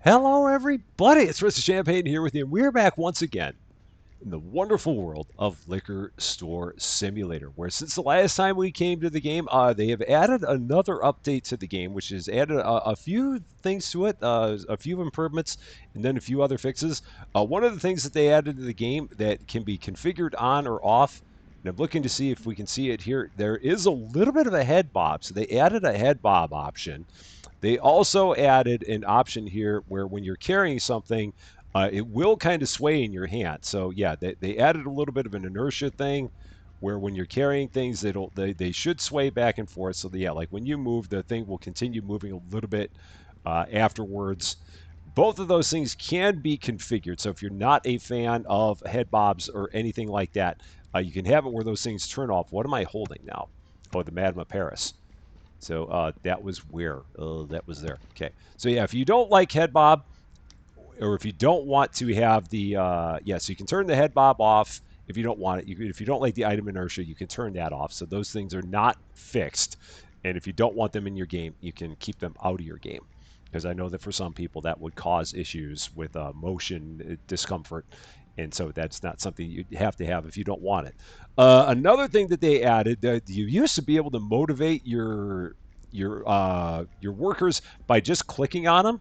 Hello, everybody. It's Rusty Champaign here with you, and we're back once again in the wonderful world of Liquor Store Simulator, where since the last time we came to the game, they have added another update to the game, which has added a few things to it, a few improvements, and then a few other fixes. One of the things that they added to the game that can be configured on or off, and I'm looking to see if we can see it here, there is a little bit of a head bob. So they added a head bob option. They also added an option here where when you're carrying something, it will kind of sway in your hand. So yeah, they added a little bit of an inertia thing where when you're carrying things, they should sway back and forth. So yeah, like when you move, the thing will continue moving a little bit afterwards. Both of those things can be configured. So if you're not a fan of head bobs or anything like that, you can have it where those things turn off. What am I holding now? Oh, the Madame Paris. So that was where that was there. Okay. So yeah, if you don't like head bob, or if you don't want to have the so you can turn the head bob off if you don't want it. If you don't like the item inertia, you can turn that off. So those things are not fixed. And if you don't want them in your game, you can keep them out of your game. Because I know that for some people that would cause issues with motion discomfort, and so that's not something you have to have if you don't want it. Another thing that they added, you used to be able to motivate your workers by just clicking on them,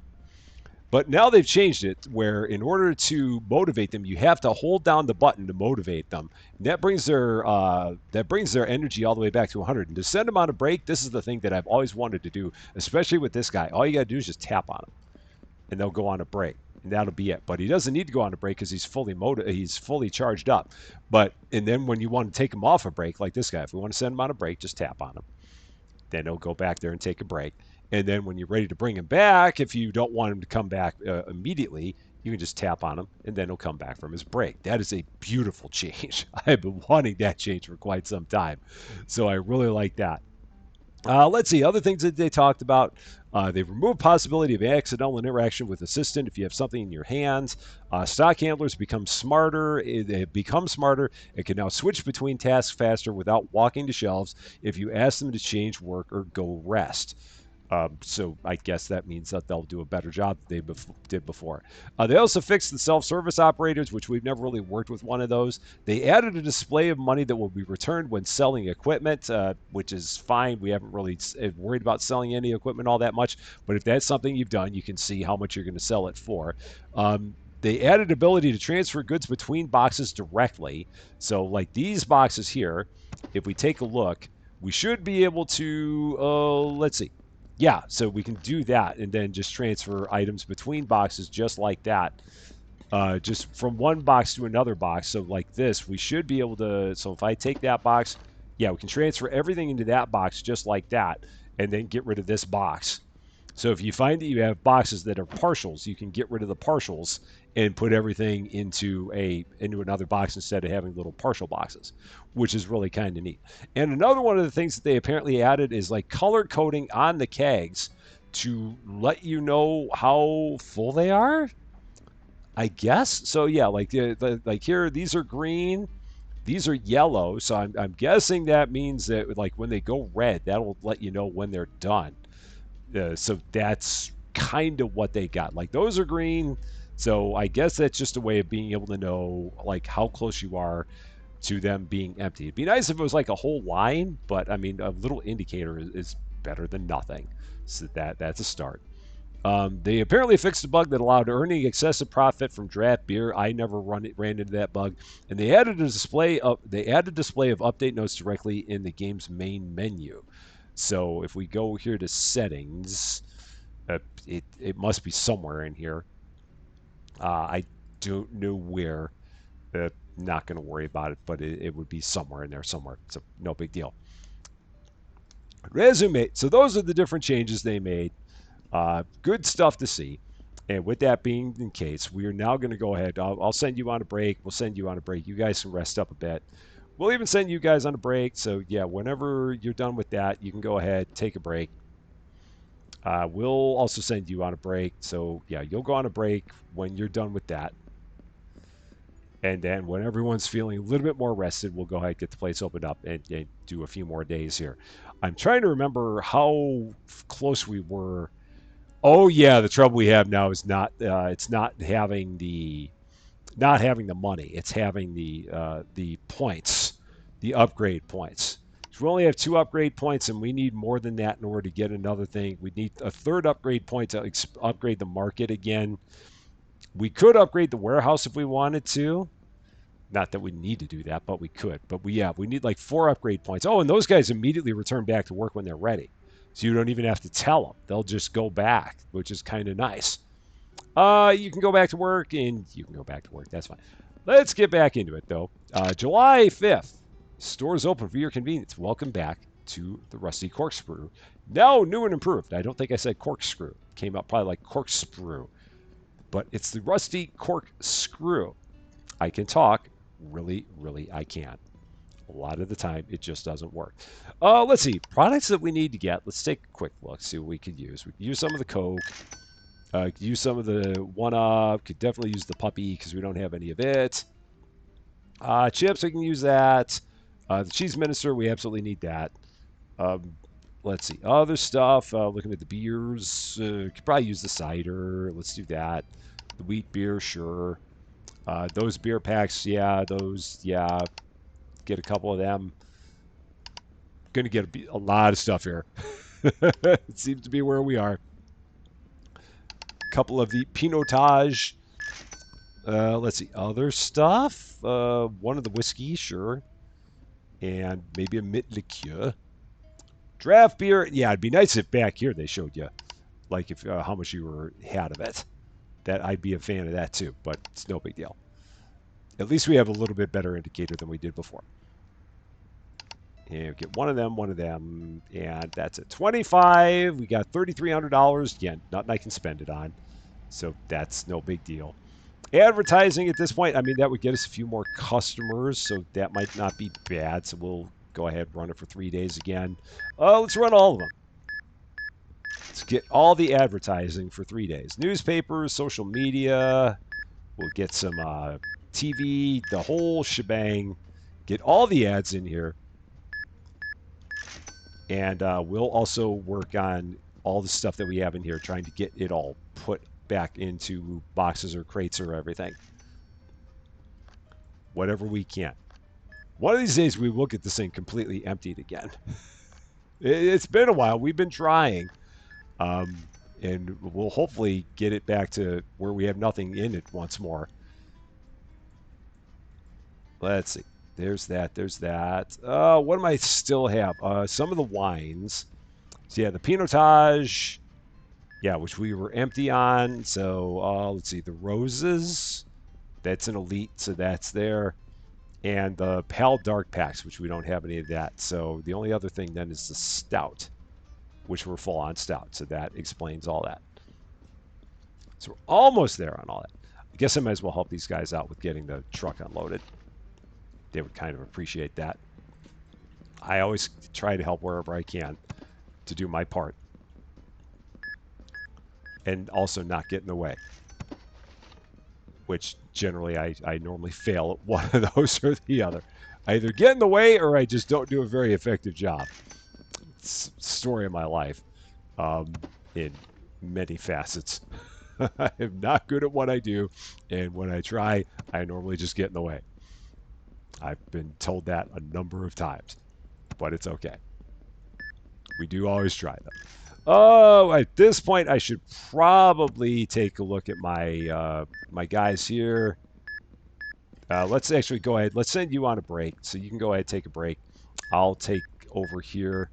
but now they've changed it where in order to motivate them, you have to hold down the button to motivate them. And that brings their energy all the way back to 100. And to send them on a break, this is the thing that I've always wanted to do, especially with this guy. All you got to do is just tap on him, and they'll go on a break, and that'll be it. But he doesn't need to go on a break because he's fully charged up. And then when you want to take him off a break, like this guy, if we want to send him on a break, just tap on him. Then he'll go back there and take a break. And then when you're ready to bring him back, if you don't want him to come back immediately, you can just tap on him, and then he'll come back from his break. That is a beautiful change. I've been wanting that change for quite some time. So I really like that. Let's see, other things that they talked about. They've removed possibility of accidental interaction with assistant if you have something in your hands. Stock handlers become smarter. They become smarter and can now switch between tasks faster without walking to shelves if you ask them to change work or go rest. So I guess that means that they'll do a better job than they did before. They also fixed the self-service operators, which we've never really worked with one of those. They added a display of money that will be returned when selling equipment, which is fine. We haven't really worried about selling any equipment all that much, but if that's something you've done, you can see how much you're going to sell it for. They added ability to transfer goods between boxes directly. So like these boxes here, if we take a look, we should be able to, let's see. Yeah, so we can do that and then just transfer items between boxes just like that. Just from one box to another box. So like this, we should be able to, so if I take that box, yeah, we can transfer everything into that box just like that and then get rid of this box. So if you find that you have boxes that are partials, you can get rid of the partials and put everything into another box instead of having little partial boxes, which is really kind of neat. And another one of the things that they apparently added is like color coding on the kegs to let you know how full they are, I guess. So yeah, like like here, these are green, these are yellow. So I'm guessing that means that like when they go red, that'll let you know when they're done. So that's kind of what they got. Like those are green. So I guess that's just a way of being able to know like how close you are to them being empty. It'd be nice if it was like a whole line, but I mean a little indicator is better than nothing. So that's a start. They apparently fixed a bug that allowed earning excessive profit from draft beer. I never ran into that bug, and they added a display of update notes directly in the game's main menu. So if we go here to settings, it must be somewhere in here. I don't know where. Not going to worry about it, but it would be somewhere in there somewhere. So no big deal. Resume. So those are the different changes they made. Good stuff to see. And with that being the case, we are now going to go ahead. I'll send you on a break. We'll send you on a break. You guys can rest up a bit. We'll even send you guys on a break. So yeah, whenever you're done with that, you can go ahead, take a break. We'll also send you on a break. So yeah, you'll go on a break when you're done with that. And then when everyone's feeling a little bit more rested, we'll go ahead and get the place opened up and do a few more days here. I'm trying to remember how close we were Oh yeah, the trouble we have now is not it's not having the money. It's having the points, the upgrade points. So we only have 2 upgrade points, and we need more than that in order to get another thing. We need a third upgrade point to upgrade the market again. We could upgrade the warehouse if we wanted to. Not that we need to do that, but we could. But we need like 4 upgrade points. Oh, and those guys immediately return back to work when they're ready. So you don't even have to tell them. They'll just go back, which is kind of nice. You can go back to work, and you can go back to work. That's fine. Let's get back into it, though. July 5th. Stores open for your convenience. Welcome back to the Rusty Corkscrew. Now new and improved. I don't think I said corkscrew. It came out probably like corkscrew. But it's the Rusty Corkscrew. I can talk. Really, really, I can. A lot of the time, it just doesn't work. Let's see. Products that we need to get. Let's take a quick look. See what we could use. We could use some of the Coke. Could use some of the 1-Up. Could definitely use the puppy because we don't have any of it. Chips, we can use that. The cheese minister, we absolutely need that. Um, let's see. Other stuff. Looking at the beers. Could probably use the cider. Let's do that. The wheat beer, sure. Those beer packs, yeah. Those, yeah. Get a couple of them. Going to get a lot of stuff here. It seems to be where we are. Couple of the Pinotage. Let's see. Other stuff. One of the whiskey, sure. And maybe a mint liqueur. Draft beer. Yeah, it'd be nice if back here they showed you, like if how much you had of it. That I'd be a fan of that too, but it's no big deal. At least we have a little bit better indicator than we did before. And get one of them, and that's it. 25. We got $3,300. Again, nothing I can spend it on, so that's no big deal. Advertising at this point, I mean, that would get us a few more customers, so that might not be bad. So we'll go ahead and run it for 3 days again. Let's run all of them. Let's get all the advertising for 3 days. Newspapers, social media. We'll get some TV, the whole shebang. Get all the ads in here. And we'll also work on all the stuff that we have in here, trying to get it all put back into boxes or crates or everything. Whatever we can. One of these days we will get this thing completely emptied again. It's been a while. We've been trying. And we'll hopefully get it back to where we have nothing in it once more. Let's see. There's that. There's that. What do I still have? Some of the wines. So yeah, the Pinotage. Yeah, which we were empty on. So let's see. The roses. That's an elite, so that's there. And the Pale Dark Packs, which we don't have any of that. So the only other thing then is the Stout, which we're full on Stout. So that explains all that. So we're almost there on all that. I guess I might as well help these guys out with getting the truck unloaded. They would kind of appreciate that. I always try to help wherever I can to do my part. And also not get in the way. Which generally I normally fail at one of those or the other. I either get in the way or I just don't do a very effective job. It's the story of my life in many facets. I am not good at what I do, and when I try, I normally just get in the way. I've been told that a number of times, but it's okay. We do always try, though. Oh, at this point, I should probably take a look at my my guys here. Let's actually go ahead. Let's send you on a break, so you can go ahead and take a break. I'll take over here,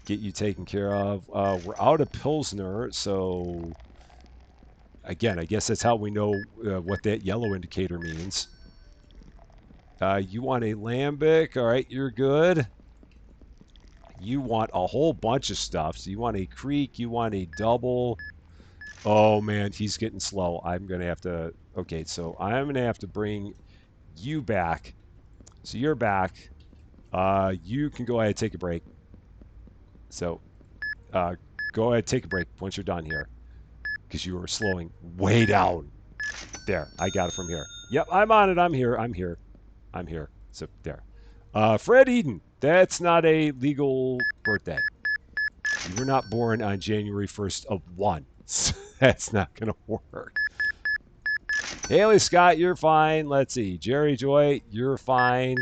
get you taken care of. We're out of Pilsner, so again, I guess that's how we know what that yellow indicator means. You want a lambic? All right, you're good. You want a whole bunch of stuff. So you want a creek, you want a double. Oh man, he's getting slow. I'm gonna have to. Okay, so I'm gonna have to bring you back. So you're back. You can go ahead and take a break. So go ahead, take a break once you're done here, because you were slowing way down. There, I got it from here. Yep, I'm on it. I'm here. I'm here. I'm here. So there. Fred Eden. That's not a legal birthday. You were not born on January 1st of 1. That's not going to work. Haley Scott, you're fine. Let's see. Jerry Joy, you're fine.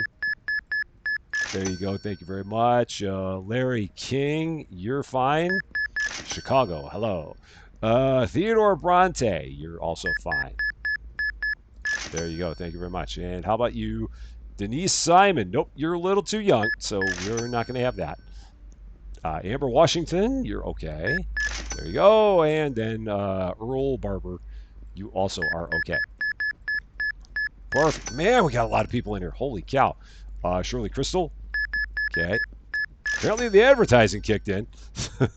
There you go. Thank you very much. Larry King, you're fine. Chicago, hello. Theodore Bronte, you're also fine. There you go. Thank you very much. And how about you, Denise Simon? Nope, you're a little too young, so we're not going to have that. Amber Washington, you're okay. There you go. And then Earl Barber, you also are okay. Perfect. Man, we got a lot of people in here. Holy cow. Shirley Crystal, okay. Apparently the advertising kicked in.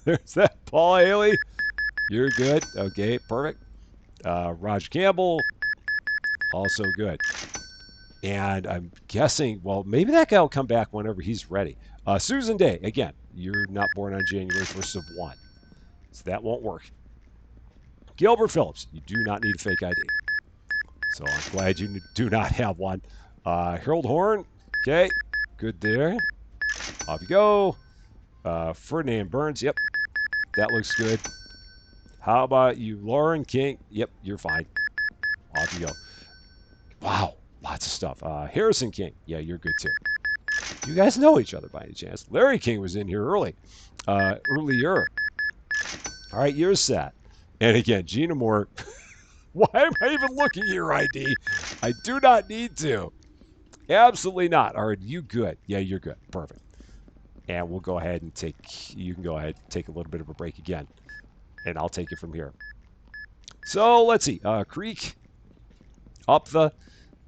There's that. Paul Haley, you're good. Okay, perfect. Roger Campbell, also good. And I'm guessing, well, maybe that guy will come back whenever he's ready. Susan Day, again, you're not born on January 1st of 1. So that won't work. Gilbert Phillips, you do not need a fake ID. So I'm glad you do not have one. Harold Horn, okay, good there. Off you go. Ferdinand Burns, yep, that looks good. How about you, Lauren King? Yep, you're fine. Off you go. Wow, lots of stuff. Harrison King, yeah, you're good too. You guys know each other by any chance? Larry King was in here earlier. All right, you're set. And again, Gina Moore. Why am I even looking at your ID? I do not need to. Absolutely not. All right, you good? Yeah, you're good. Perfect. And we'll go ahead and you can go ahead and take a little bit of a break again. And I'll take it from here. So let's see. Creek, up the,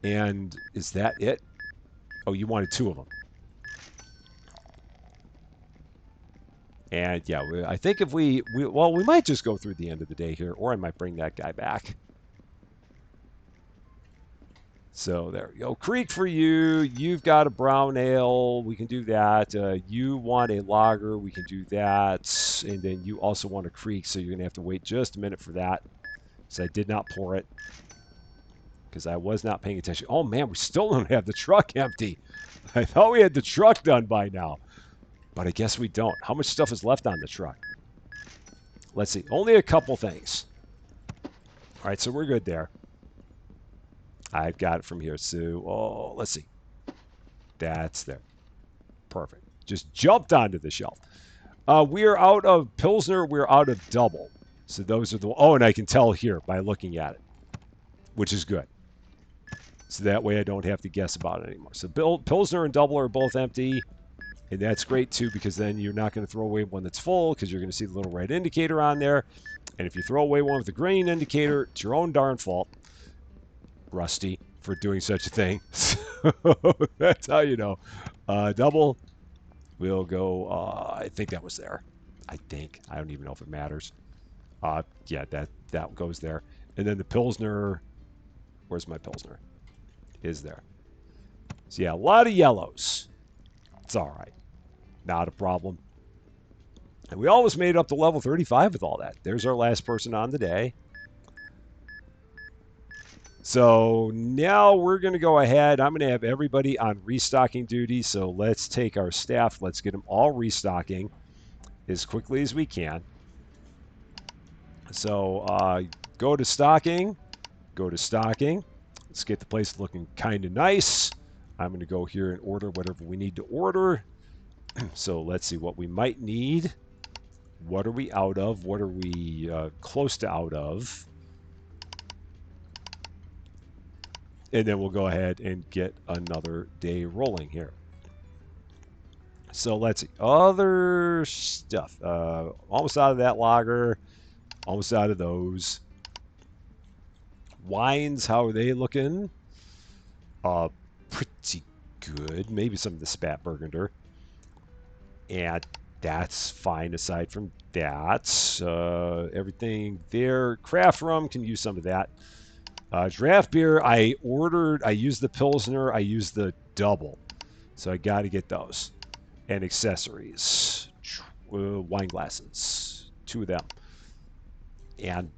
and is that it? Oh, you wanted 2 of them. And yeah, I think if we might just go through the end of the day here, or I might bring that guy back. So there we go. Creek for you. You've got a brown ale. We can do that. You want a lager. We can do that. And then you also want a creek, so you're going to have to wait just a minute for that. So I did not pour it because I was not paying attention. Oh, man, we still don't have the truck empty. I thought we had the truck done by now, but I guess we don't. How much stuff is left on the truck? Let's see. Only a couple things. All right, so we're good there. I've got it from here. So, let's see. That's there. Perfect. Just jumped onto the shelf. We're out of Pilsner. We're out of double. So those are the... Oh, and I can tell here by looking at it, which is good. So that way I don't have to guess about it anymore. So Pilsner and double are both empty. And that's great, too, because then you're not going to throw away one that's full because you're going to see the little red indicator on there. And if you throw away one with the green indicator, it's your own darn fault, Rusty, for doing such a thing. So that's how you know. Double, we'll go, I think that was there. I think. I don't even know if it matters. Yeah, that goes there. And then the Pilsner, where's my Pilsner? Is there. So yeah, a lot of yellows. It's all right. Not a problem. And we almost made it up to level 35 with all that. There's our last person on the day. So now we're going to go ahead. I'm going to have everybody on restocking duty. So let's take our staff. Let's get them all restocking as quickly as we can. So go to stocking. Go to stocking. Let's get the place looking kind of nice. I'm going to go here and order whatever we need to order. So let's see what we might need. What are we out of? What are we close to out of? And then we'll go ahead and get another day rolling here. So let's see. Other stuff. Almost out of that lager. Almost out of those. Wines, how are they looking? Pretty good. Maybe some of the Spat Burgunder. And that's fine aside from that. Everything there. Craft rum, can use some of that. Draft beer, I used the Pilsner, I used the double. So I got to get those. And accessories. Wine glasses. 2 of them. And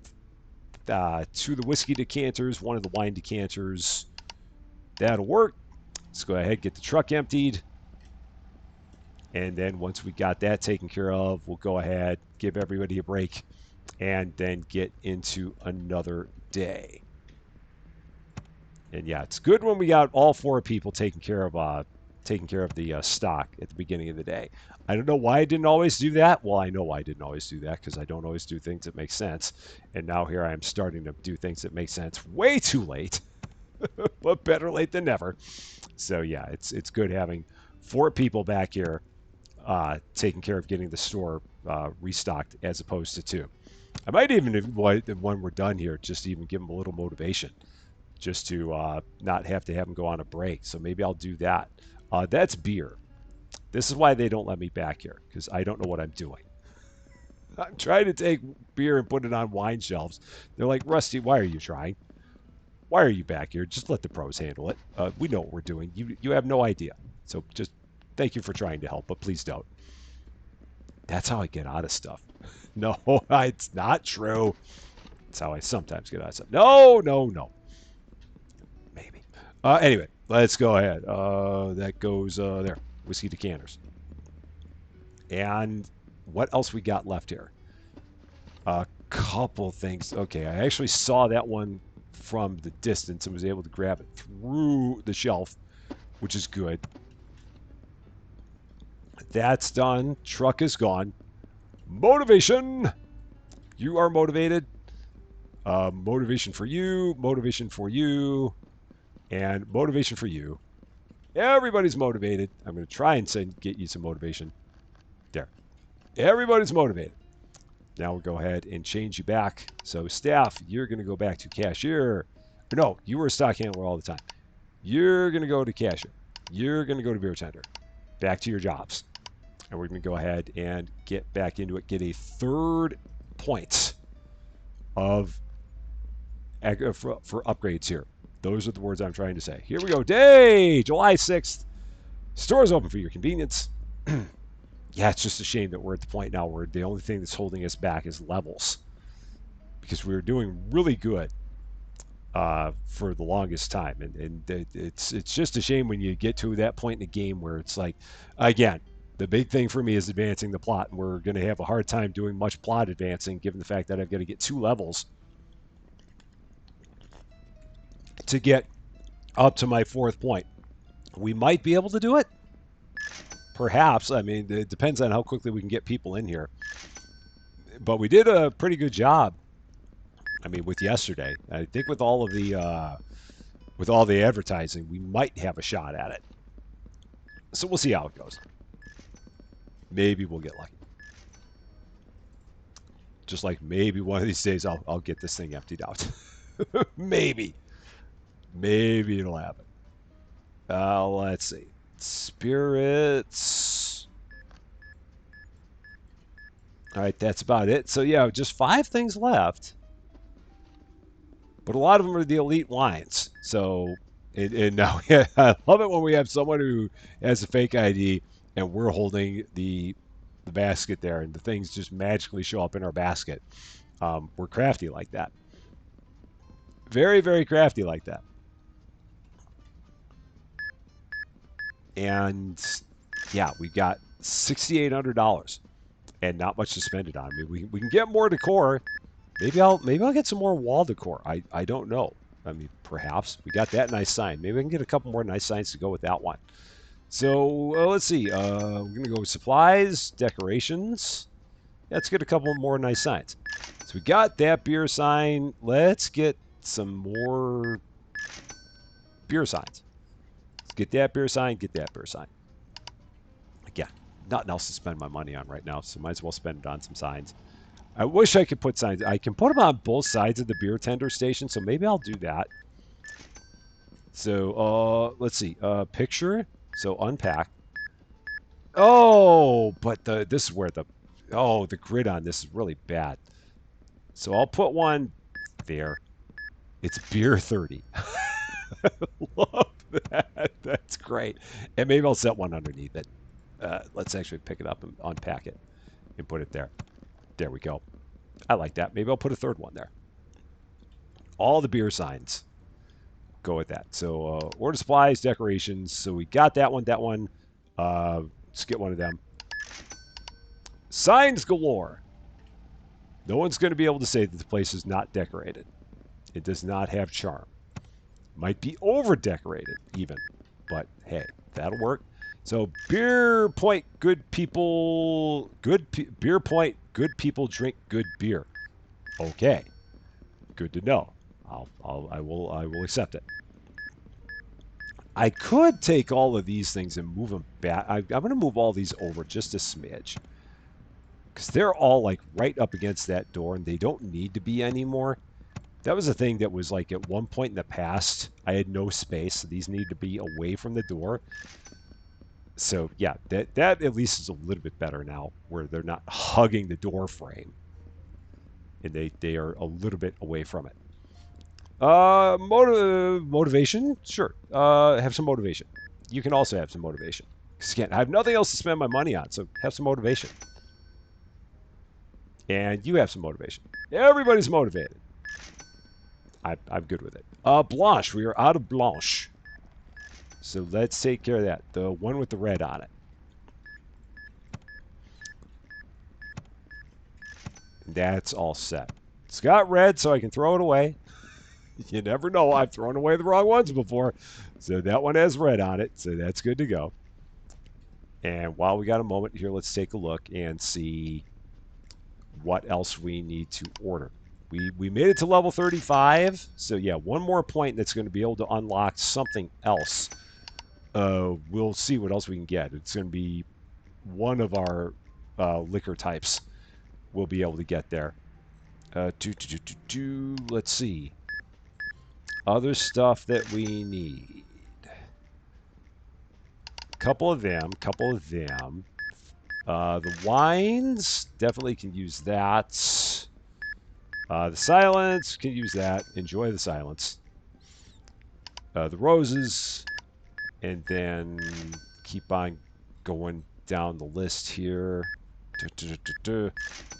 2 of the whiskey decanters, 1 of the wine decanters. That'll work. Let's go ahead, get the truck emptied. And then once we got that taken care of, we'll go ahead, give everybody a break, and then get into another day. And yeah, it's good when we got all four people taking care of the stock at the beginning of the day. I don't know why I didn't always do that. Well, I know why I didn't always do that because I don't always do things that make sense. And now here I am starting to do things that make sense way too late, but better late than never. So yeah, it's good having four people back here taking care of getting the store restocked as opposed to two. I might even, when we're done here, just even give them a little motivation just to not have to have them go on a break. So maybe I'll do that. That's beer. This is why they don't let me back here, because I don't know what I'm doing. I'm trying to take beer and put it on wine shelves. They're like, Rusty, why are you trying? Why are you back here? Just let the pros handle it. We know what we're doing. You have no idea. So just thank you for trying to help, but please don't. That's how I get out of stuff. No, it's not true. That's how I sometimes get out of stuff. No, no, no. Maybe. Anyway, let's go ahead. That goes there. Whiskey decanters. And what else we got left here? A couple things. Okay, I actually saw that one from the distance and was able to grab it through the shelf, which is good. That's done. Truck is gone. Motivation. You are motivated. Motivation for you. Motivation for you. And motivation for you. Everybody's motivated. I'm going to try and get you some motivation. There. Everybody's motivated. Now we'll go ahead and change you back. So staff, you're going to go back to cashier. No, you were a stock handler all the time. You're going to go to cashier. You're going to go to beer tender. Back to your jobs. And we're going to go ahead and get back into it. Get a third point of for upgrades here. Those are the words I'm trying to say. Here we go. Day, July 6th. Stores open for your convenience. Yeah, it's just a shame that we're at the point now where the only thing that's holding us back is levels. Because we were doing really good for the longest time. And it's just a shame when you get to that point in the game where it's like, again, the big thing for me is advancing the plot. And we're going to have a hard time doing much plot advancing given the fact that I've got to get 2 levels to get up to my 4th point. We might be able to do it. Perhaps. I mean, it depends on how quickly we can get people in here. But we did a pretty good job. I mean, with yesterday, I think with all the advertising, we might have a shot at it. So we'll see how it goes. Maybe we'll get lucky. Just like maybe one of these days I'll get this thing emptied out. Maybe it'll happen. Let's see. Spirits. All right, that's about it. So yeah, just 5 things left. But a lot of them are the elite wines. So, and now I love it when we have someone who has a fake ID and we're holding the basket there and the things just magically show up in our basket. We're crafty like that. Very, very crafty like that. And yeah, we got $6,800 and not much to spend it on. I mean, we can get more decor. Maybe I'll get some more wall decor. I don't know. I mean, perhaps. We got that nice sign. Maybe I can get a couple more nice signs to go with that one. So let's see. We're going to go with supplies, decorations. Let's get a couple more nice signs. So we got that beer sign. Let's get some more beer signs. Let's get that beer sign, get that beer sign. Again, nothing else to spend my money on right now, so might as well spend it on some signs. I wish I could put signs. I can put them on both sides of the beer tender station, so maybe I'll do that. So, let's see. Picture. So, unpack. Oh, but this is where the grid on this is really bad. So, I'll put one there. It's beer 30. Love that. That's great. And maybe I'll set one underneath it. Let's actually pick it up and unpack it and put it there. There we go. I like that. Maybe I'll put a third one there. All the beer signs go with that. So order supplies, decorations. So we got that one. Let's get one of them. Signs galore. No one's going to be able to say that the place is not decorated. It does not have charm. Might be over decorated even, but hey, that'll work. So beer point, good people, beer point, good people drink good beer. Okay, good to know. I will accept it. I could take all of these things and move them back. I'm going to move all these over just a smidge because they're all like right up against that door and they don't need to be anymore. That was a thing that was like at one point in the past, I had no space. So these need to be away from the door. So yeah, that at least is a little bit better now where they're not hugging the door frame and they are a little bit away from it. Motivation? Sure. Have some motivation. You can also have some motivation. Because again, I have nothing else to spend my money on, so have some motivation. And you have some motivation. Everybody's motivated. I'm good with it. Blanche. We are out of Blanche. So let's take care of that. The one with the red on it. That's all set. It's got red, so I can throw it away. You never know. I've thrown away the wrong ones before. So that one has red on it, so that's good to go. And while we got a moment here, let's take a look and see what else we need to order. We made it to level 35, so yeah, one more point that's going to be able to unlock something else. We'll see what else we can get. It's going to be one of our liquor types we'll be able to get there. Let's see. Other stuff that we need. Couple of them. The wines, definitely can use that. The silence, can use that. Enjoy the silence. The roses, and then keep on going down the list here.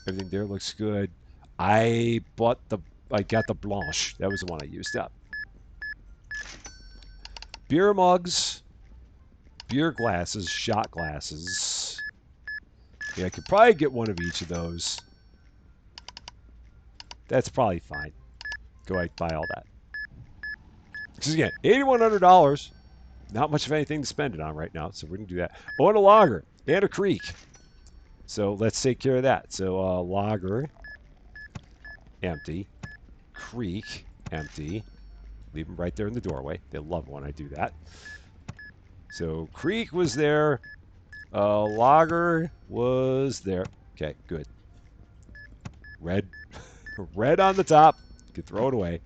Everything there looks good. I got the Blanche. That was the one I used up. Beer mugs, beer glasses, shot glasses. Yeah, I could probably get one of each of those. That's probably fine. Go ahead and buy all that. Because again, $8,100. Not much of anything to spend it on right now, so we're going to do that. Oh, and a lager and a creek. So let's take care of that. So lager, empty. Creek, empty. Leave them right there in the doorway. They love when I do that. So creek was there. Lager was there. Okay, good. Red. Red on the top. You can throw it away.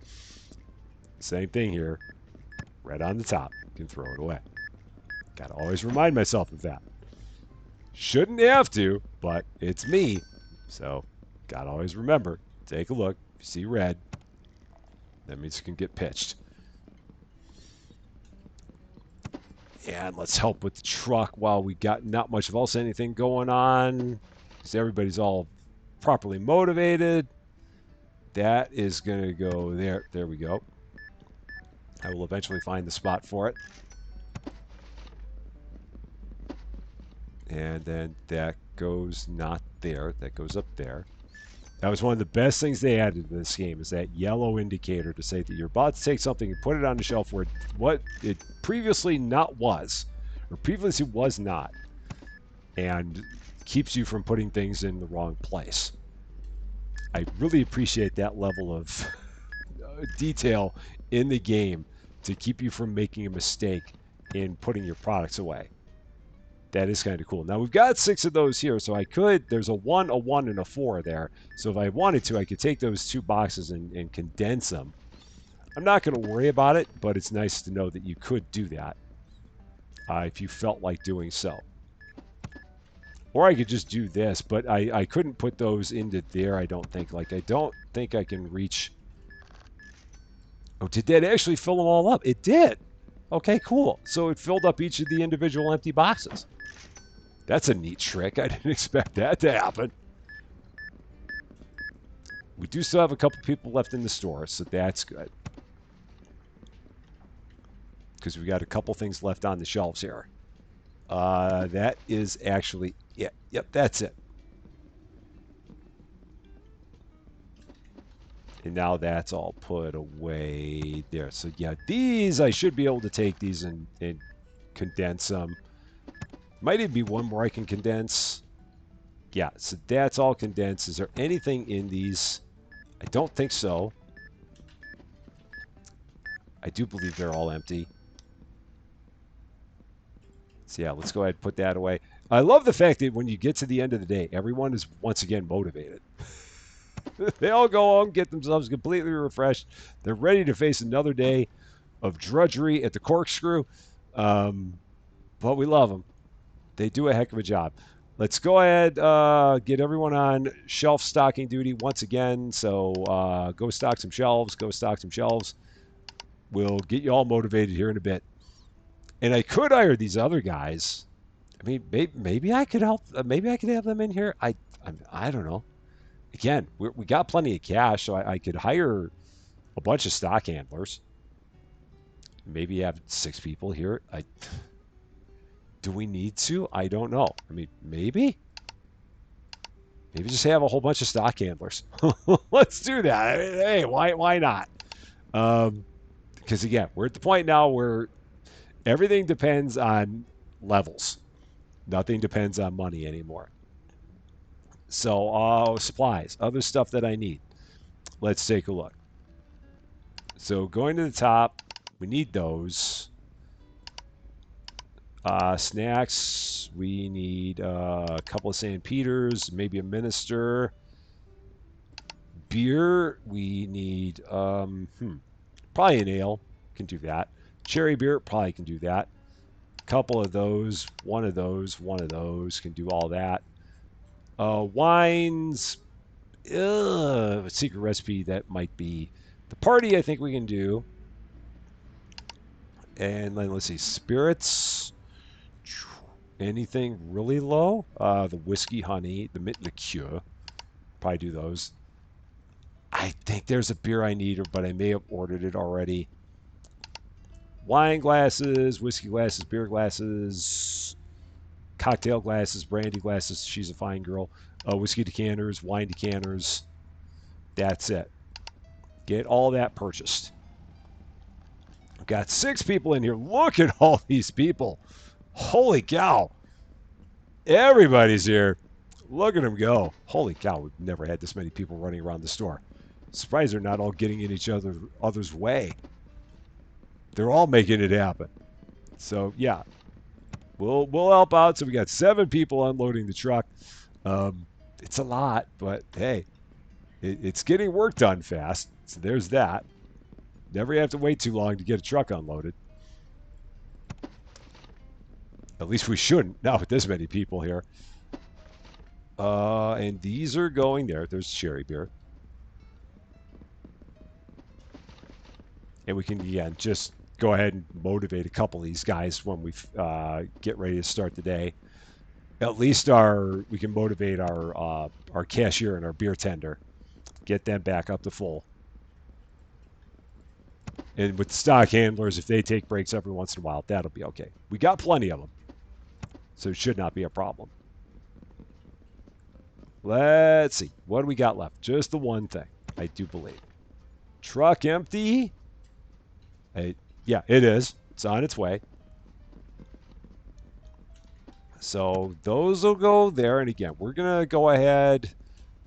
Same thing here. Red on the top. You can throw it away. Gotta always remind myself of that. Shouldn't have to, but it's me. So, gotta always remember. Take a look. If you see red, that means it can get pitched. And let's help with the truck while we got not much of else anything going on. Because everybody's all properly motivated. That is going to go there. There we go. I will eventually find the spot for it. And then that goes not there. That goes up there. That was one of the best things they added in this game, is that yellow indicator to say that you're about to take something and put it on the shelf where what it previously not was, or previously was not, and keeps you from putting things in the wrong place. I really appreciate that level of detail in the game to keep you from making a mistake in putting your products away. That is kind of cool. Now, we've got 6 of those here, so I could... There's a 1, a 1, and a 4 there. So if I wanted to, I could take those 2 boxes and condense them. I'm not going to worry about it, but it's nice to know that you could do that if you felt like doing so. Or I could just do this, but I couldn't put those into there, I don't think. Like, I don't think I can reach... Oh, did that actually fill them all up? It did! Okay, cool. So it filled up each of the individual empty boxes. That's a neat trick. I didn't expect that to happen. We do still have a couple people left in the store, so that's good. Because we got a couple things left on the shelves here. That is actually it. Yep, that's it. And now that's all put away there. So yeah, these, I should be able to take these and condense them. Might even be one more I can condense. Yeah, so that's all condensed. Is there anything in these? I don't think so. I do believe they're all empty. So yeah, let's go ahead and put that away. I love the fact that when you get to the end of the day, everyone is once again motivated. They all go home, get themselves completely refreshed. They're ready to face another day of drudgery at the Corkscrew. Um, but we love them. They do a heck of a job. Let's go ahead, get everyone on shelf stocking duty once again. So go stock some shelves. Go stock some shelves. We'll get you all motivated here in a bit. And I could hire these other guys. I mean, maybe I could help. Maybe I could have them in here. I don't know. Again, we got plenty of cash, so I could hire a bunch of stock handlers. Maybe have 6 people here. Do we need to? I don't know. I mean, maybe just have a whole bunch of stock handlers. Let's do that. I mean, hey, why not? Because again, we're at the point now where everything depends on levels. Nothing depends on money anymore. So, supplies, other stuff that I need. Let's take a look. So, going to the top, we need those. Snacks, we need a couple of St. Peters, maybe a minister. Beer, we need probably an ale. Can do that. Cherry beer, probably can do that. Couple of those, one of those can do all that. Wines, a secret recipe that might be the party. I think we can do. And then let's see, spirits. Anything really low? The whiskey, honey, the mint liqueur. Probably do those. I think there's a beer I need, but I may have ordered it already. Wine glasses, whiskey glasses, beer glasses, cocktail glasses, brandy glasses. She's a fine girl. Whiskey decanters, wine decanters. That's it. Get all that purchased. I've got 6 people in here. Look at all these people. Holy cow. Everybody's here. Look at them go. Holy cow, we've never had this many people running around the store. Surprised they're not all getting in each other's way. They're all making it happen. So yeah, we'll help out. So we got 7 people unloading the truck. It's a lot, but hey, it's getting work done fast. So there's that. Never have to wait too long to get a truck unloaded. At least we shouldn't, not with this many people here. And these are going there. There's cherry beer. And we can, again, just go ahead and motivate a couple of these guys when we get ready to start the day. At least we can motivate our cashier and our beer tender. Get them back up to full. And with stock handlers, if they take breaks every once in a while, that'll be okay. We got plenty of them. So it should not be a problem. Let's see. What do we got left? Just the one thing, I do believe. Truck empty. Yeah, it is. It's on its way. So those will go there. And again, we're going to go ahead,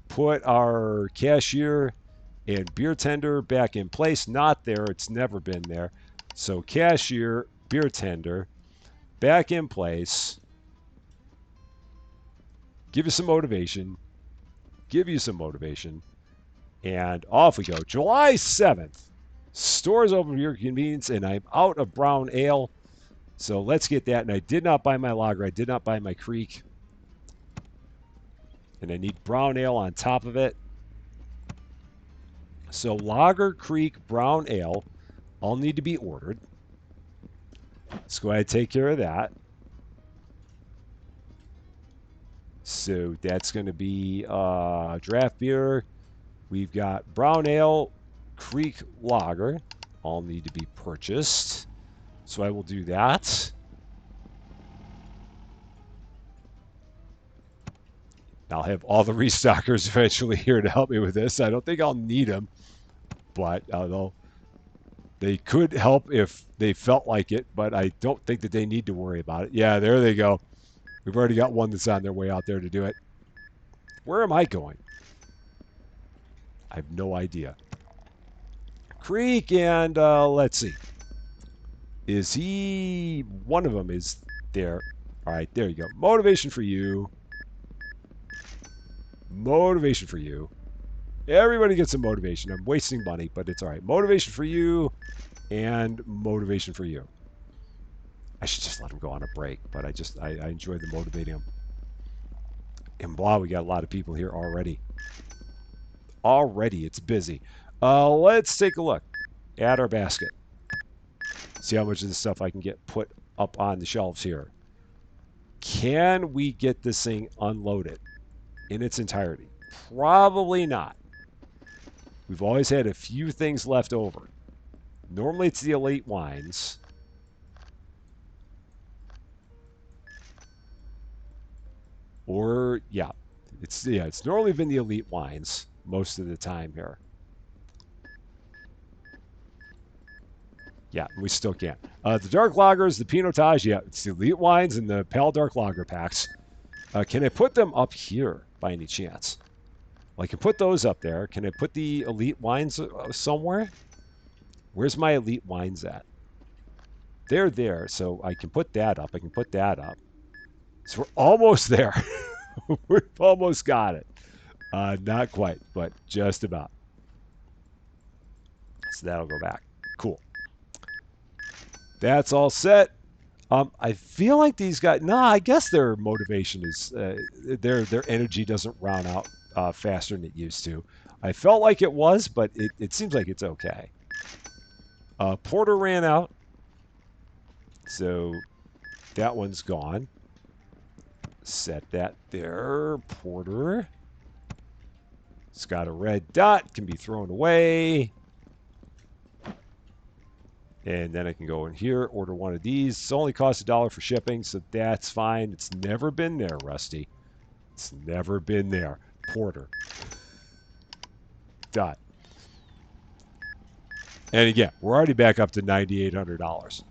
put our cashier and beer tender back in place. Not there. It's never been there. So cashier, beer tender, back in place. Give you some motivation. Give you some motivation. And off we go. July 7th. Stores open for your convenience, and I'm out of brown ale. So let's get that. And I did not buy my lager. I did not buy my creek. And I need brown ale on top of it. So lager, creek, brown ale all need to be ordered. Let's go ahead and take care of that. So that's going to be draft beer. We've got brown ale, creek lager. All need to be purchased. So I will do that. I'll have all the restockers eventually here to help me with this. I don't think I'll need them. but they could help if they felt like it, but I don't think that they need to worry about it. Yeah, there they go. We've already got one that's on their way out there to do it. Where am I going? I have no idea. Creek, and let's see. Is he... One of them is there. All right, there you go. Motivation for you. Motivation for you. Everybody gets a motivation. I'm wasting money, but it's all right. Motivation for you and motivation for you. I should just let them go on a break, but I enjoy the motivating them. And wow, we got a lot of people here already. Already, it's busy. Let's take a look at our basket. See how much of this stuff I can get put up on the shelves here. Can we get this thing unloaded in its entirety? Probably not. We've always had a few things left over. Normally it's the elite wines. Or, yeah, it's normally been the elite wines most of the time here. Yeah, we still can't. The dark lagers, the pinotage, yeah, it's the elite wines and the pale dark lager packs. Can I put them up here by any chance? Well, I can put those up there. Can I put the elite wines somewhere? Where's my elite wines at? They're there, so I can put that up. I can put that up. So we're almost there. We've almost got it. Not quite, but just about. So that'll go back. Cool. That's all set. I feel like these guys... No, I guess their motivation is... their energy doesn't round out faster than it used to. I felt like it was, but it seems like it's okay. Porter ran out. So that one's gone. Set that there. Porter. It's got a red dot. Can be thrown away. And then I can go in here, order one of these. It's only costs $1 for shipping, so that's fine. It's never been there, Rusty. It's never been there. Porter. Dot. And again, we're already back up to $9,800.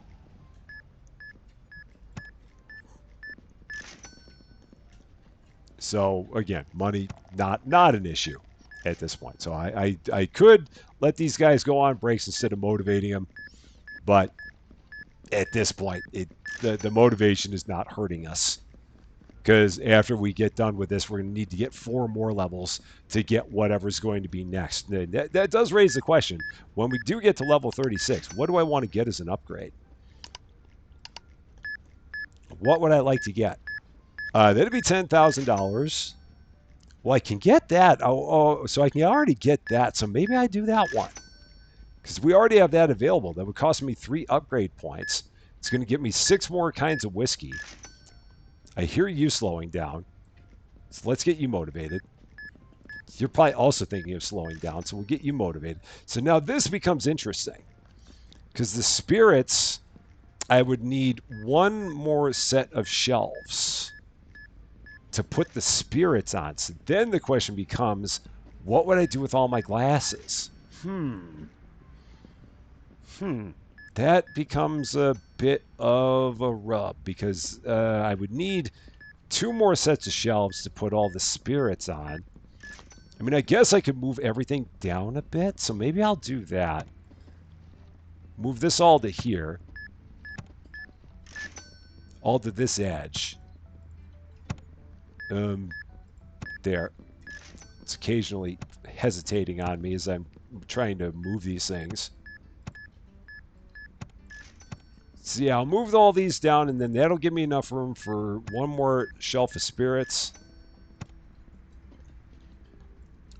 So again, money not an issue at this point. So I could let these guys go on breaks instead of motivating them. But at this point, the motivation is not hurting us. Because after we get done with this, we're going to need to get 4 more levels to get whatever's going to be next. That does raise the question. When we do get to level 36, what do I want to get as an upgrade? What would I like to get? That'd be $10,000. Well, I can get that. So I can already get that. So maybe I do that one. Because we already have that available. That would cost me 3 upgrade points. It's going to give me 6 more kinds of whiskey. I hear you slowing down. So let's get you motivated. You're probably also thinking of slowing down, so we'll get you motivated. So now this becomes interesting. Because the spirits, I would need 1 more set of shelves to put the spirits on. So then the question becomes, what would I do with all my glasses? That becomes a bit of a rub because I would need 2 more sets of shelves to put all the spirits on. I mean, I guess I could move everything down a bit, so maybe I'll do that. Move this all to here. All to this edge. There. It's occasionally hesitating on me as I'm trying to move these things. So yeah, I'll move all these down, and then that'll give me enough room for 1 more shelf of spirits.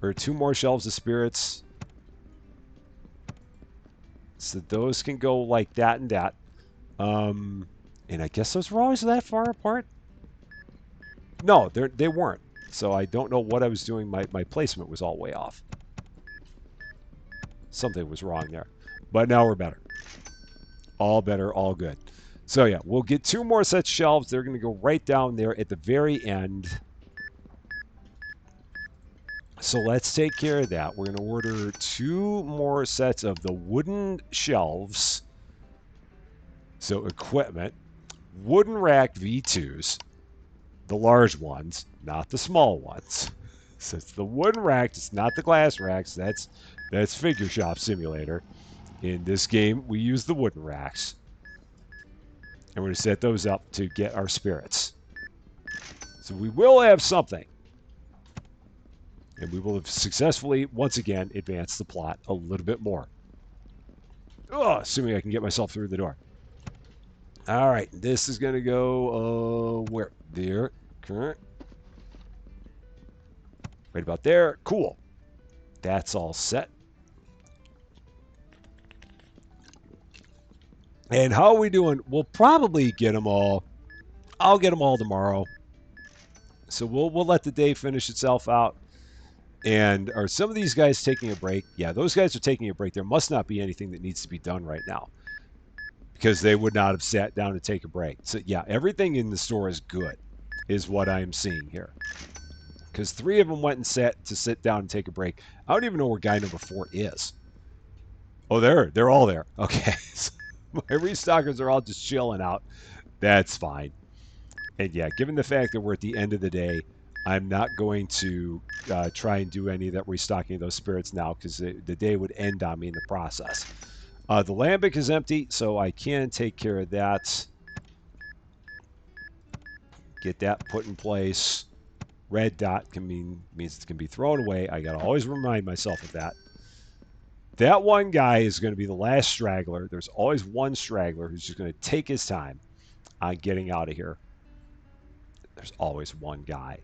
Or 2 more shelves of spirits. So those can go like that and that. And I guess those were always that far apart? No, they weren't. So I don't know what I was doing. My placement was all way off. Something was wrong there. But now we're better. All better, all good. So yeah, we'll get 2 more sets of shelves. They're going to go right down there at the very end. So let's take care of that. We're going to order 2 more sets of the wooden shelves. So equipment, wooden rack V2s, the large ones, not the small ones. So it's the wooden racks, it's not the glass racks. That's Figure Shop Simulator. In this game, we use the wooden racks. And we're going to set those up to get our spirits. So we will have something. And we will have successfully, once again, advanced the plot a little bit more. Assuming I can get myself through the door. All right, this is going to go where? There. Current. Right about there. Cool. That's all set. And how are we doing? We'll probably get them all. I'll get them all tomorrow. So we'll let the day finish itself out. And are some of these guys taking a break? Yeah, those guys are taking a break. There must not be anything that needs to be done right now, because they would not have sat down to take a break. So yeah, everything in the store is good, is what I'm seeing here. Because 3 of them went and sat to sit down and take a break. I don't even know where guy number 4 is. Oh, they're all there. Okay, so my restockers are all just chilling out. That's fine. And yeah, given the fact that we're at the end of the day, I'm not going to try and do any of that restocking of those spirits now, because the day would end on me in the process. The lambic is empty, so I can take care of that. Get that put in place. Red dot means it can be thrown away. I got to always remind myself of that. That one guy is going to be the last straggler. There's always one straggler who's just going to take his time on getting out of here. There's always one guy.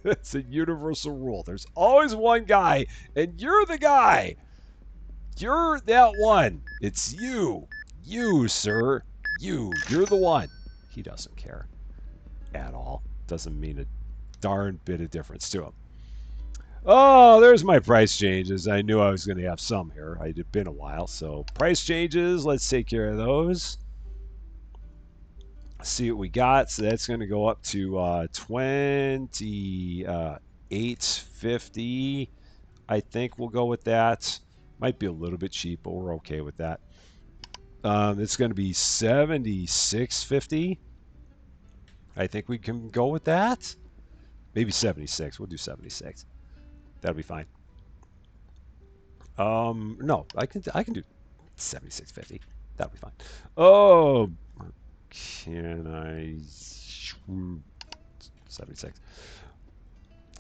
It's a universal rule. There's always one guy, and you're the guy. You're that one. It's you. You, sir. You're the one. He doesn't care at all. Doesn't mean a darn bit of difference to him. Oh, there's my price changes. I knew I was going to have some here. It had been a while. So price changes, let's take care of those. See what we got. So that's going to go up to 28.50. I think we'll go with that. Might be a little bit cheap, but we're okay with that. It's going to be 76.50. I think we can go with that. Maybe 76. We'll do 76. That'll be fine. No, I can do 76.50. That'll be fine. Oh, can I? 76.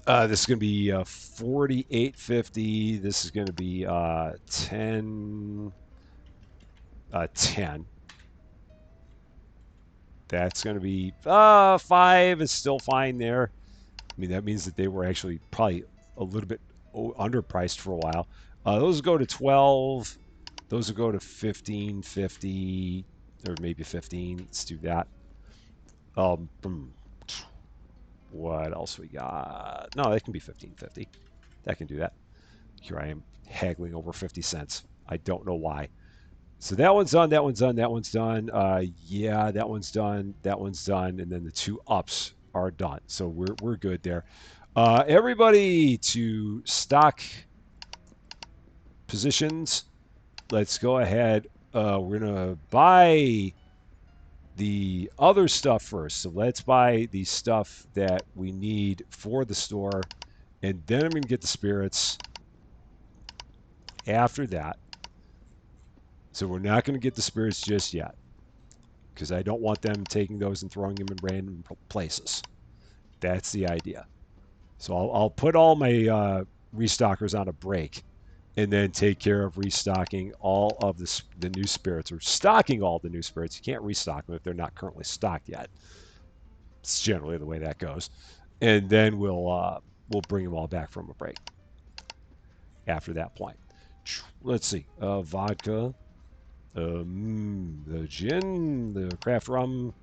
This is going to be 48.50. This is going to be 10. 10. That's going to be 5 is still fine there. I mean, that means that they were actually probably a little bit underpriced for a while. Those go to 12. Those will go to 15.50 or maybe 15. Let's do that. What else we got? No, that can be 15.50. That can do that. Here I am haggling over 50 cents. I don't know why. So that one's done, that one's done, that one's done. Yeah, that one's done, that one's done, and then the 2 ups are done. So we're good there. Everybody to stock positions. Let's go ahead. We're gonna buy the other stuff first. So let's buy the stuff that we need for the store, and then I'm gonna get the spirits after that. So we're not going to get the spirits just yet, because I don't want them taking those and throwing them in random places. That's the idea. So I'll put all my restockers on a break, and then take care of restocking all of the new spirits, or stocking all the new spirits. You can't restock them if they're not currently stocked yet. It's generally the way that goes. And then we'll bring them all back from a break after that point. Let's see. Vodka. The gin, the craft rum,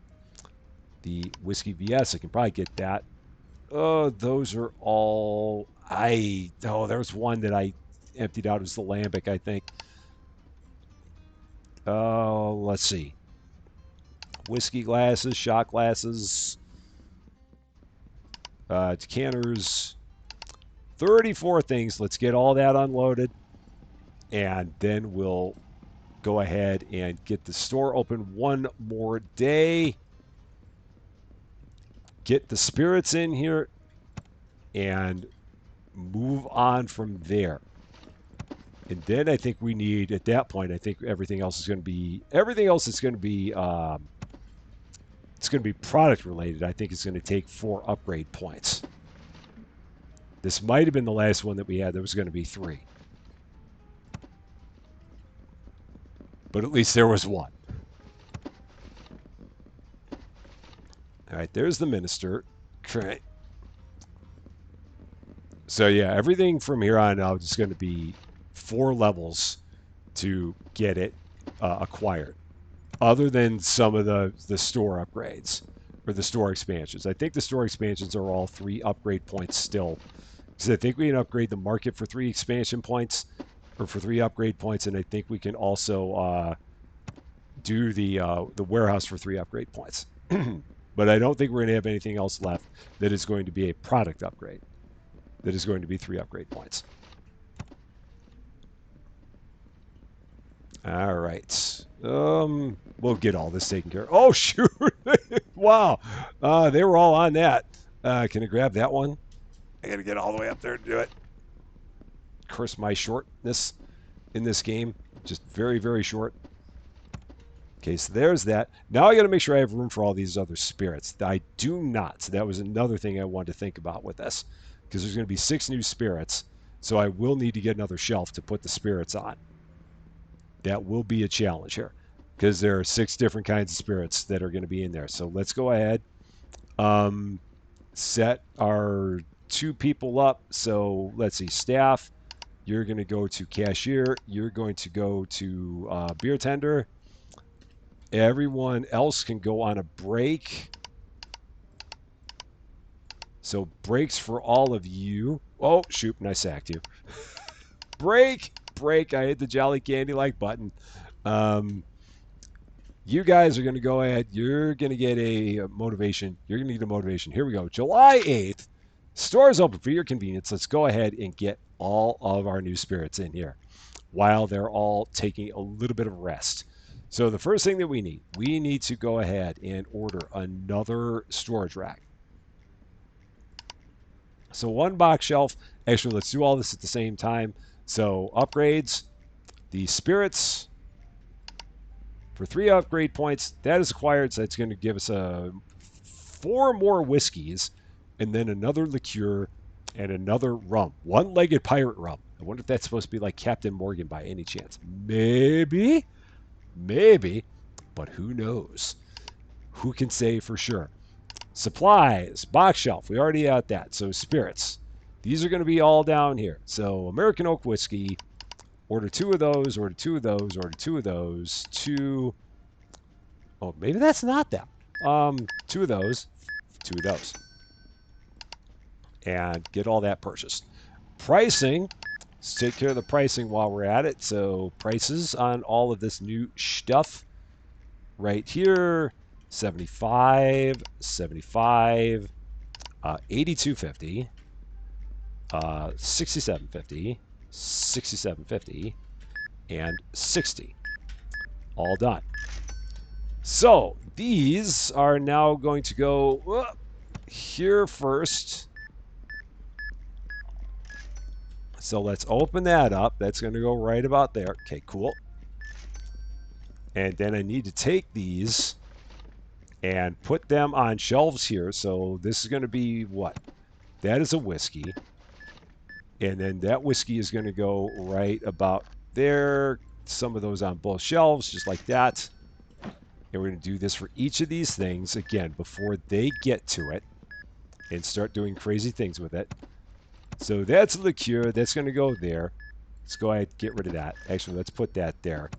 the whiskey VS. I can probably get that. Those are all. There's one that I emptied out. It was the lambic, I think. Let's see. Whiskey glasses, shot glasses, decanters, 34 things. Let's get all that unloaded. And then we'll go ahead and get the store open one more day. Get the spirits in here and move on from there. And then I think we need, at that point, I think everything else is going to be it's going to be product related. I think it's going to take 4 upgrade points. This might have been the last one that we had. There was going to be 3. But at least there was 1. All right, there's the minister. Okay. So yeah, everything from here on out is going to be 4 levels to get it acquired, other than some of the store upgrades or the store expansions. I think the store expansions are all 3 upgrade points still, because I think we can upgrade the market for 3 expansion points, or for 3 upgrade points, and I think we can also do the warehouse for 3 upgrade points. But I don't think we're going to have anything else left that is going to be a product upgrade that is going to be 3 upgrade points. All right. We'll get all this taken care of. Oh, shoot. Wow. They were all on that. Can I grab that one? I got to get all the way up there to do it. Curse my shortness in this game. Just very, very short. Okay, so there's that. Now I got to make sure I have room for all these other spirits. I do not. So that was another thing I wanted to think about with this, because there's going to be 6 new spirits. So I will need to get another shelf to put the spirits on. That will be a challenge here, because there are 6 different kinds of spirits that are going to be in there. So let's go ahead. Set our 2 people up. So let's see, staff. You're going to go to cashier. You're going to go to beer tender. Everyone else can go on a break. So breaks for all of you. Oh, shoot, and I sacked you. Break. I hit the Jolly Candy like button. You guys are going to go ahead. You're going to get a motivation. You're going to get a motivation. Here we go. July 8th. Stores open for your convenience. Let's go ahead and get all of our new spirits in here while they're all taking a little bit of rest. So the first thing that we need to go ahead and order another storage rack. So 1 box shelf. Actually, let's do all this at the same time. So upgrades, the spirits for 3 upgrade points. That is acquired, so that's going to give us 4 more whiskeys, and then another liqueur and another rum. 1-legged pirate rum. I wonder if that's supposed to be like Captain Morgan by any chance. Maybe, but who knows? Who can say for sure? Supplies, box shelf. We already got that. So spirits. These are going to be all down here. So American Oak Whiskey, order 2 of those, order 2 of those, order 2 of those, 2. Oh, maybe that's not that. 2 of those, 2 of those. And get all that purchased. Pricing. Let's take care of the pricing while we're at it. So prices on all of this new stuff right here. 75, 75, 82.50. 67.50, 67.50, and 60. All done. So these are now going to go here first. So let's open that up. That's going to go right about there. Okay, cool. And then I need to take these and put them on shelves here. So this is going to be what? That is a whiskey. And then that whiskey is going to go right about there. Some of those on both shelves, just like that. And we're going to do this for each of these things, again, before they get to it and start doing crazy things with it. So that's a liqueur. That's going to go there. Let's go ahead and get rid of that. Actually, let's put that there.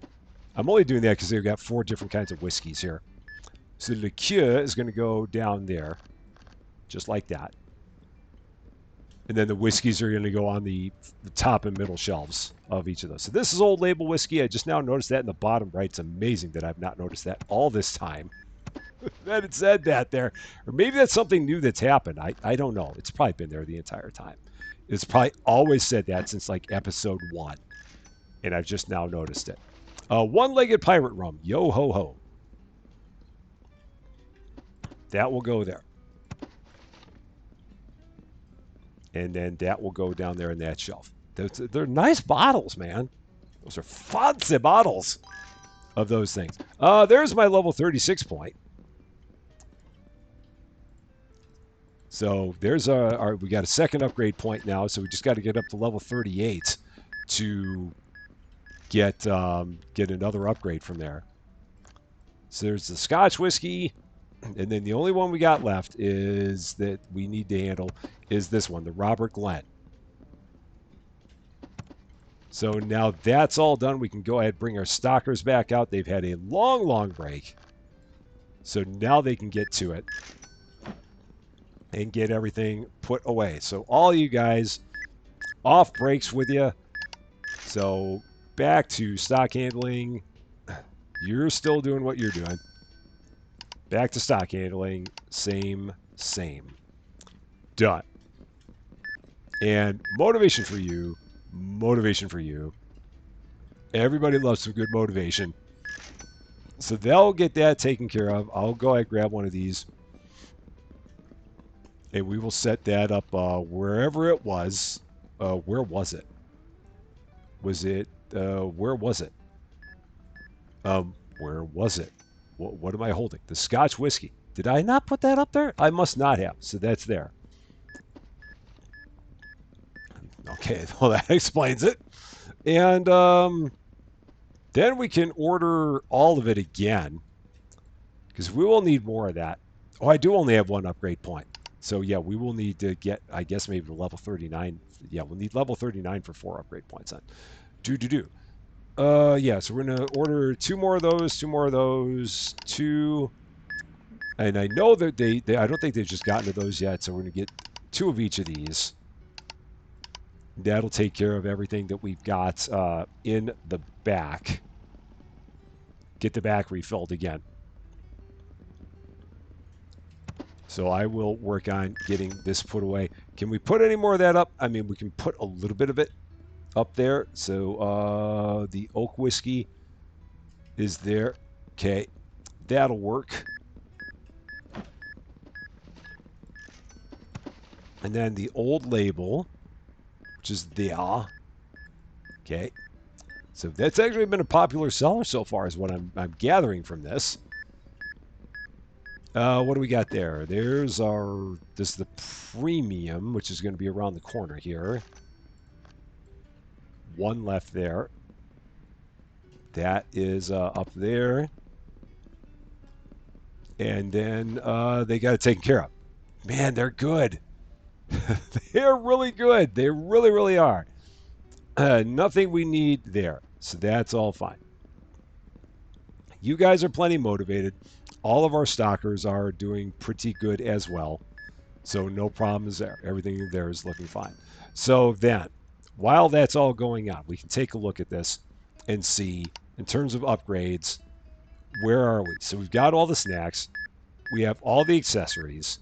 I'm only doing that because they've got 4 different kinds of whiskeys here. So the liqueur is going to go down there, just like that. And then the whiskeys are going to go on the top and middle shelves of each of those. So this is Old Label whiskey. I just now noticed that in the bottom right. It's amazing that I've not noticed that all this time. that it said that there. Or maybe that's something new that's happened. I don't know. It's probably been there the entire time. It's probably always said that since like episode 1. And I've just now noticed it. One-legged pirate rum. Yo ho ho. That will go there. And then that will go down there in that shelf. They're nice bottles, man. Those are fancy bottles of those things. There's my level 36 point. So there's we got a second upgrade point now, so we just got to get up to level 38 to get another upgrade from there. So there's the Scotch whiskey, and then the only one we got left is that we need to handle is this one, the Robert Glenn. So now that's all done. We can go ahead and bring our stockers back out. They've had a long, long break. So now they can get to it and get everything put away. So all you guys, off breaks with you. So back to stock handling. You're still doing what you're doing. Back to stock handling. Same. Done. And motivation for you. Motivation for you. Everybody loves some good motivation. So they'll get that taken care of. I'll go ahead and grab one of these. And we will set that up wherever it was. Where was it? Was it? Where was it? Where was it? What am I holding? The Scotch whiskey. Did I not put that up there? I must not have. So that's there. Okay, well that explains it. And then we can order all of it again. Because we will need more of that. Oh, I do only have one upgrade point. So yeah, we will need to get, I guess maybe level 39. Yeah, we'll need level 39 for 4 upgrade points then. Yeah, so we're going to order 2 more of those, 2. And I know that they I don't think they've just gotten to those yet, so we're going to get 2 of each of these. That'll take care of everything that we've got in the back. Get the back refilled again. So I will work on getting this put away. Can we put any more of that up? I mean, we can put a little bit of it up there. So the oak whiskey is there. Okay, that'll work. And then the old label, which is there. Okay, so that's actually been a popular seller so far, is what I'm gathering from this. What do we got there? This is the premium, which is going to be around the corner here. 1 left there. That is up there. And then they got it taken care of. Man, they're good. They're really good. They really, really are. Nothing we need there. So that's all fine. You guys are plenty motivated. All of our stockers are doing pretty good as well. So no problems there. Everything there is looking fine. So then, while that's all going on, we can take a look at this and see, in terms of upgrades, where are we? So we've got all the snacks. We have all the accessories.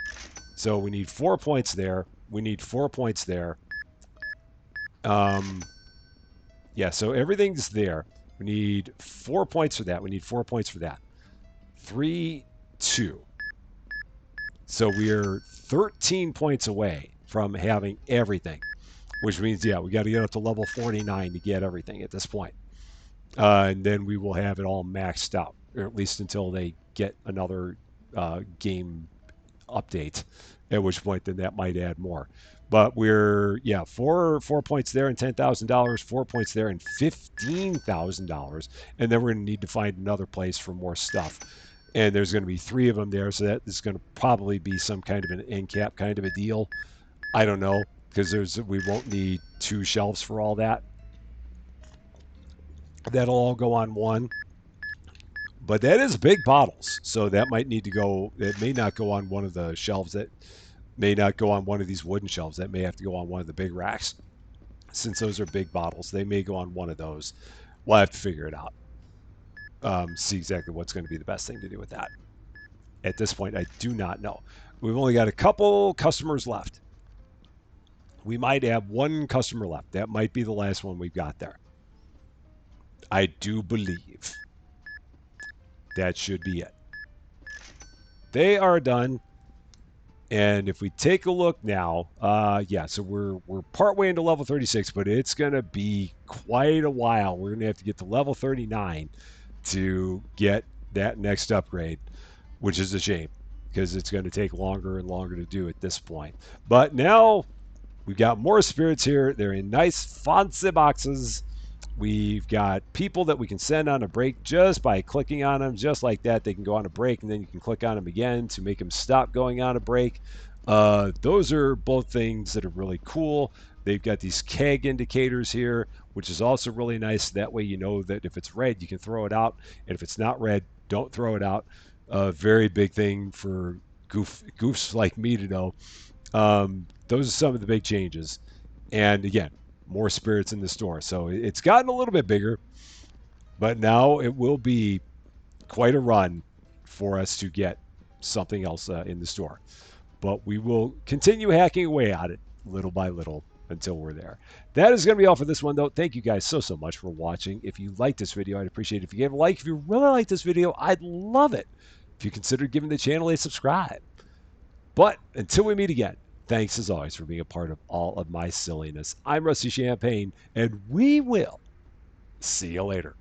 So we need 4 points there. We need 4 points there. Yeah, so everything's there. We need 4 points for that. We need 4 points for that. 3, 2. So we're 13 points away from having everything, which means, yeah, we got to get up to level 49 to get everything at this point. And then we will have it all maxed out, or at least until they get another game update, at which point then that might add more. But we're, yeah, four points there and $10,000, 4 points there and $15,000. And then we're going to need to find another place for more stuff. And there's going to be 3 of them there, so that is going to probably be some kind of an end cap kind of a deal. I don't know, because we won't need 2 shelves for all that. That'll all go on one. But that is big bottles, so that might need to go, it may not go on one of the shelves, that may not go on one of these wooden shelves, that may have to go on one of the big racks. Since those are big bottles, they may go on one of those. We'll have to figure it out. See exactly what's going to be the best thing to do with that. At this point, I do not know. We've only got a couple customers left. We might have one customer left. That might be the last one we've got there. I do believe that should be it. They are done. And if we take a look now, yeah, so we're partway into level 36, but it's gonna be quite a while. We're gonna have to get to level 39 to get that next upgrade, which is a shame because it's going to take longer and longer to do at this point. But now we've got more spirits here. They're in nice fancy boxes. We've got people that we can send on a break just by clicking on them, just like that. They can go on a break, and then you can click on them again to make them stop going on a break. Those are both things that are really cool. They've got these keg indicators here, which is also really nice. That way, you know that if it's red, you can throw it out, and if it's not red, don't throw it out. A very big thing for goofs like me to know. Those are some of the big changes. And again, more spirits in the store. So it's gotten a little bit bigger, but now it will be quite a run for us to get something else in the store. But we will continue hacking away at it little by little until we're there. That is going to be all for this one, though. Thank you guys so much for watching. If you liked this video, I'd appreciate it if you gave a like. If you really like this video, I'd love it if you consider giving the channel a subscribe. But until we meet again, thanks as always for being a part of all of my silliness. I'm Rusty Champaign, and we will see you later.